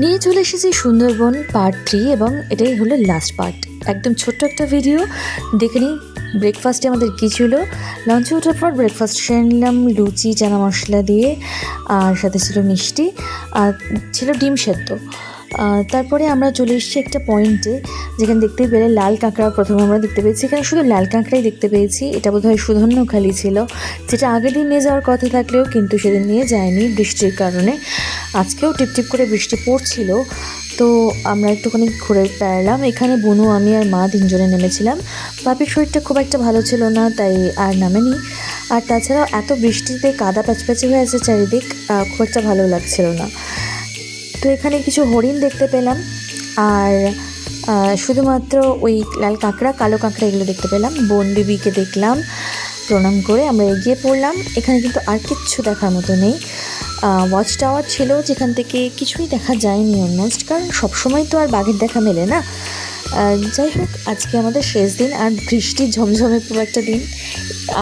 নিয়ে চলে এসেছি সুন্দরবন পার্ট 3 এবং এটাই হলো লাস্ট পার্ট। একদম ছোট্ট একটা ভিডিও দেখে নিই। ব্রেকফাস্টে আমাদের কী ছিল। লঞ্চে ওঠার পর ব্রেকফাস্ট সেরে নিলাম লুচি চানা মশলা দিয়ে, আর সাথে ছিল মিষ্টি, আর ছিল ডিম সেদ্ধ। তারপরে আমরা চলে এসেছি একটা পয়েন্টে যেখানে দেখতে পেলে লাল কাঁকড়া প্রথমে আমরা দেখতে পেয়েছি। এখানে শুধু লাল কাঁকড়াই দেখতে পেয়েছি। এটা বোধহয় সুধন্যখালি ছিল, যেটা আগের দিন নিয়ে যাওয়ার কথা থাকলেও কিন্তু সেদিন নিয়ে যায়নি বৃষ্টির কারণে। আজকেও টিপটিপ করে বৃষ্টি পড়ছিল, তো আমরা একটুখানি ঘুরে বেড়ালাম। এখানে বনু, আমি আর মা তিনজনে নেমেছিলাম। বাপির শরীরটা খুব একটা ভালো ছিল না, তাই আর নামেনি। আর তাছাড়াও এত বৃষ্টিতে কাদা প্যাচপ্যাচে হয়ে আছে চারিদিক, খুব একটা ভালো লাগছিল না। তো এখানে কিছু হরিণ দেখতে পেলাম, আর শুধুমাত্র ওই লাল কাঁকড়া কালো কাঁকড়া এগুলো দেখতে পেলাম। বোন বিবিকে দেখলাম, প্রণাম করে আমরা এগিয়ে পড়লাম। এখানে কিন্তু আর কিচ্ছু দেখার মতো নেই। ওয়াচ টাওয়ার ছিল যেখান থেকে কিছুই দেখা যায়নি অলমোস্ট, কারণ সবসময় তো আর বাঘের দেখা মেলে না। যাই হোক, আজকে আমাদের শেষ দিন, আর বৃষ্টি ঝমঝমে পুরো একটা দিন।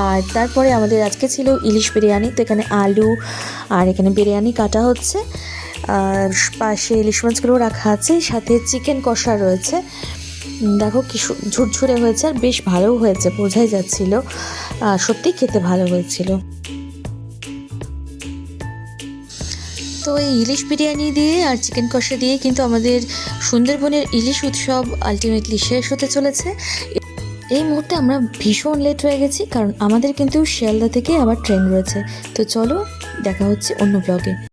আর তারপরে আমাদের আজকে ছিল ইলিশ বিরিয়ানি। তো এখানে আলু আর এখানে বিরিয়ানি কাটা হচ্ছে, আর পাশে ইলিশ মাছগুলো রাখা আছে, সাথে চিকেন কষা রয়েছে। দেখো কি ঝুরঝুরে হয়েছে, আর বেশ ভালোও হয়েছে, বোঝাই যাচ্ছিল। সত্যি খেতে ভালো হয়েছিল। তো এই ইলিশ বিরিয়ানি দিয়ে আর চিকেন কষা দিয়ে কিন্তু আমাদের সুন্দরবনের ইলিশ উৎসব আলটিমেটলি শেষ হতে চলেছে। এই মুহূর্তে আমরা ভীষণ লেট হয়ে গেছি, কারণ আমাদের কিন্তু শিয়ালদা থেকে আবার ট্রেন রয়েছে। তো চলো, দেখা হচ্ছে অন্য ব্লগে।